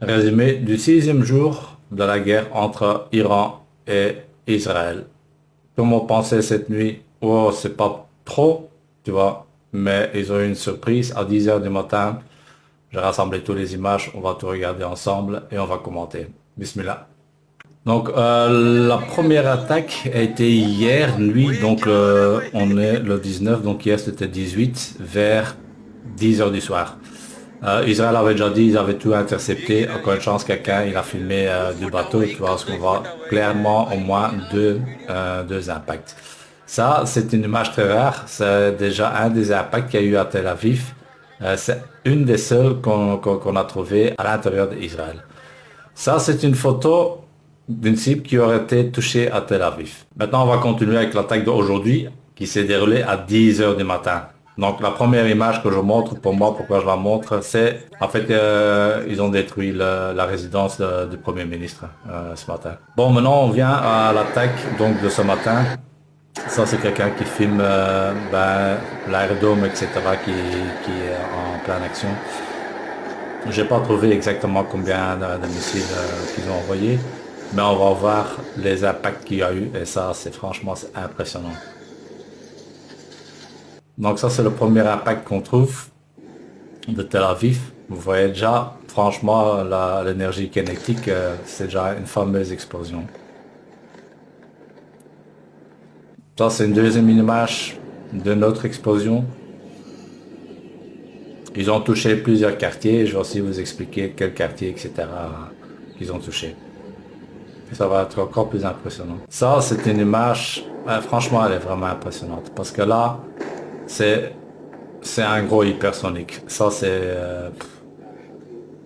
Résumé du sixième jour de la guerre entre Iran et Israël. Comment penser cette nuit? Oh, c'est pas trop, tu vois, mais ils ont eu une surprise à 10 heures du matin. J'ai rassemblé toutes les images, on va tout regarder ensemble et on va commenter. Bismillah. Donc, la première attaque a été hier nuit, donc on est le 19, donc hier c'était 18, vers 10 heures du soir. Israël avait déjà dit, ils avaient tout intercepté. Encore une chance, quelqu'un, il a filmé du bateau, tu vois, parce qu'on voit clairement au moins deux impacts. Ça, c'est une image très rare. C'est déjà un des impacts qu'il y a eu à Tel Aviv. C'est une des seules qu'on a trouvées à l'intérieur d'Israël. Ça, c'est une photo d'une cible qui aurait été touchée à Tel Aviv. Maintenant, on va continuer avec l'attaque d'aujourd'hui qui s'est déroulée à 10 heures du matin. Donc, la première image que je montre, pour moi, pourquoi je la montre, c'est, en fait, ils ont détruit la résidence du Premier ministre ce matin. Bon, maintenant, on vient à l'attaque donc de ce matin. Ça, c'est quelqu'un qui filme l'aérodrome, etc., qui est en pleine action. J'ai pas trouvé exactement combien de missiles qu'ils ont envoyés, mais on va voir les impacts qu'il y a eu et ça, c'est franchement c'est impressionnant. Donc ça, c'est le premier impact qu'on trouve de Tel Aviv. Vous voyez déjà, franchement, l'énergie kinétique, c'est déjà une fameuse explosion. Ça, c'est une deuxième image de notre explosion. Ils ont touché plusieurs quartiers. Je vais aussi vous expliquer quel quartier, etc. qu'ils ont touché. Ça va être encore plus impressionnant. Ça, c'est une image, franchement, elle est vraiment impressionnante. Parce que là, c'est c'est un gros hypersonique. Ça,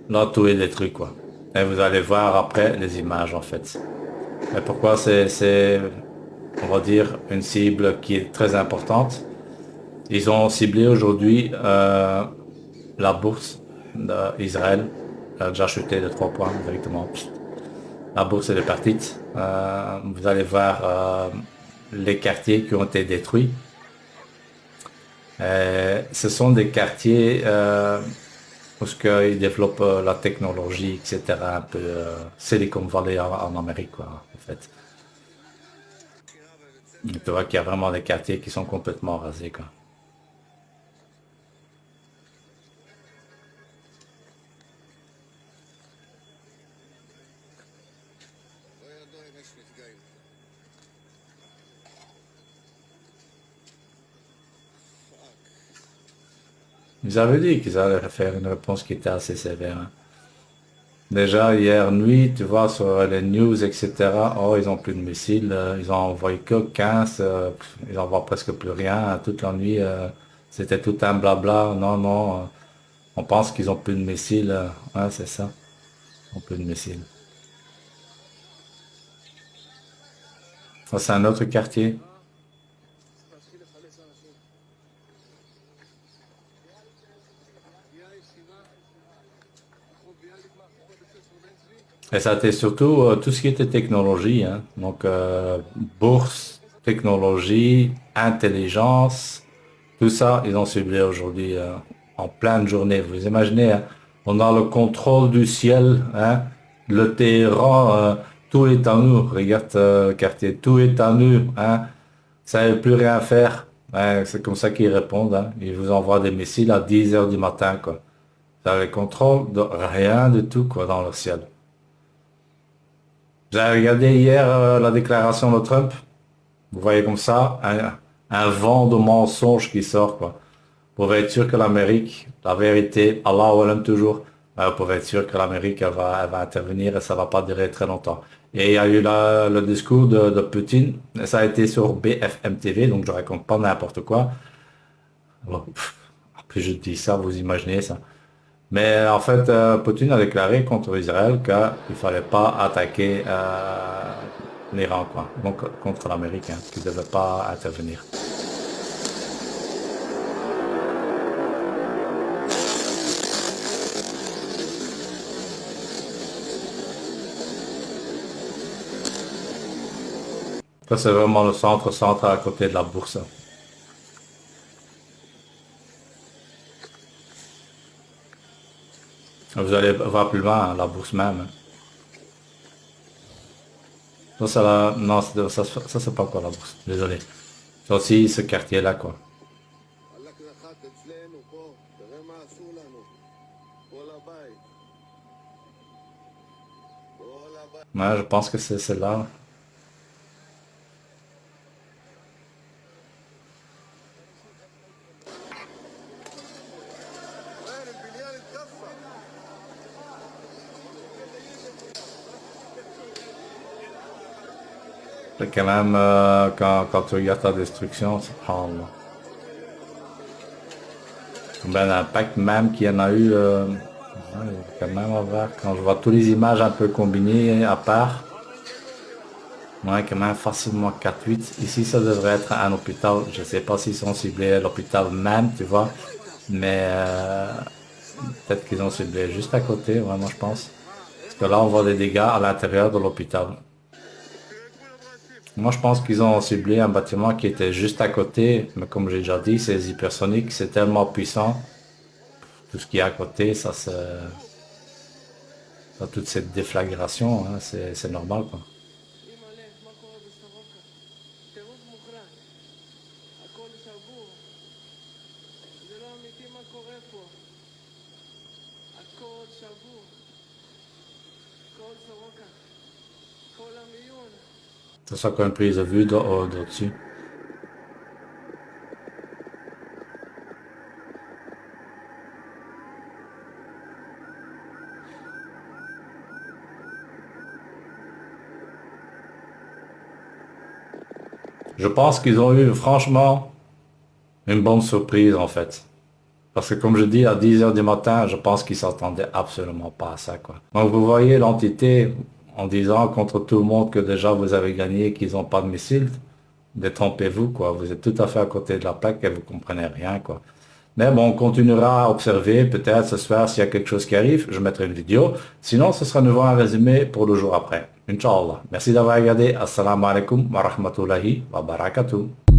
là, tout est détruit, quoi. Et vous allez voir après les images, en fait. Et pourquoi on va dire, une cible qui est très importante. Ils ont ciblé aujourd'hui la bourse d'Israël. Elle a déjà chuté de 3 points directement. La bourse elle est partie. Vous allez voir les quartiers qui ont été détruits. Ce sont des quartiers où ils développent la technologie, etc. Un peu Silicon Valley en Amérique, quoi, en fait. Tu vois qu'il y a vraiment des quartiers qui sont complètement rasés, quoi. Ils avaient dit qu'ils allaient faire une réponse qui était assez sévère, hein. Déjà hier nuit, tu vois, sur les news, etc., oh, ils ont plus de missiles, ils ont envoyé que 15, ils envoient presque plus rien, toute la nuit, c'était tout un blabla, non, non, on pense qu'ils ont plus de missiles, ouais, c'est ça, ils ont plus de missiles. Ça, c'est un autre quartier. Et ça a été surtout tout ce qui était technologie, hein. Donc, bourse, technologie, intelligence, tout ça, ils ont ciblé aujourd'hui en pleine journée. Vous imaginez, hein, on a le contrôle du ciel, hein, le Téhéran, tout est à nous. Regarde le quartier, tout est à nous, hein. Ça ne veut plus rien faire. Ouais, c'est comme ça qu'ils répondent, hein. Ils vous envoient des missiles à 10 heures du matin, quoi. Ça le contrôle de rien du tout, quoi, dans le ciel. J'ai regardé hier la déclaration de Trump. Vous voyez comme ça, un vent de mensonges qui sort, quoi. Pour être sûr que l'Amérique, la vérité, Allah aime toujours, pour être sûr que l'Amérique elle va intervenir et ça va pas durer très longtemps. Et il y a eu le discours de Poutine, ça a été sur BFM TV, donc je raconte pas n'importe quoi. Bon, après je dis ça, vous imaginez ça. Mais en fait, Poutine a déclaré contre Israël qu'il ne fallait pas attaquer l'Iran, quoi. Donc contre l'Amérique, hein, qu'il ne devait pas intervenir. Ça, c'est vraiment le centre à côté de la bourse. Vous allez voir plus loin, hein, la bourse même. Ça, c'est la... Non, ça c'est pas encore la bourse. Désolé. C'est aussi ce quartier-là, quoi. Ouais, je pense que c'est celle-là. C'est quand même, quand tu regardes ta destruction, subhanallah. Ben, l'impact même qu'il y en a eu, ouais, quand même à voir. Quand je vois toutes les images un peu combinées à part, ouais, quand même facilement 4-8. Ici, ça devrait être un hôpital. Je sais pas s'ils sont ciblés à l'hôpital même, tu vois. Mais peut-être qu'ils ont ciblé juste à côté, vraiment, je pense. Parce que là, on voit des dégâts à l'intérieur de l'hôpital. Moi, je pense qu'ils ont ciblé un bâtiment qui était juste à côté. Mais comme j'ai déjà dit, c'est hypersonique, c'est tellement puissant. Tout ce qui est à côté, toute cette déflagration, hein, c'est normal, quoi. C'est ça qu'on a une prise de vue d'au-dessus. Je pense qu'ils ont eu franchement une bonne surprise en fait. Parce que comme je dis, à 10 heures du matin, je pense qu'ils s'attendaient absolument pas à ça, quoi. Donc vous voyez l'entité en disant contre tout le monde que déjà vous avez gagné, qu'ils n'ont pas de missiles. Détrompez-vous, quoi. Vous êtes tout à fait à côté de la plaque et vous comprenez rien, quoi. Mais bon, on continuera à observer. Peut-être ce soir, s'il y a quelque chose qui arrive, je mettrai une vidéo. Sinon, ce sera nouveau un résumé pour le jour après. Inch'Allah. Merci d'avoir regardé. Assalamu alaikum wa rahmatullahi wa barakatuh.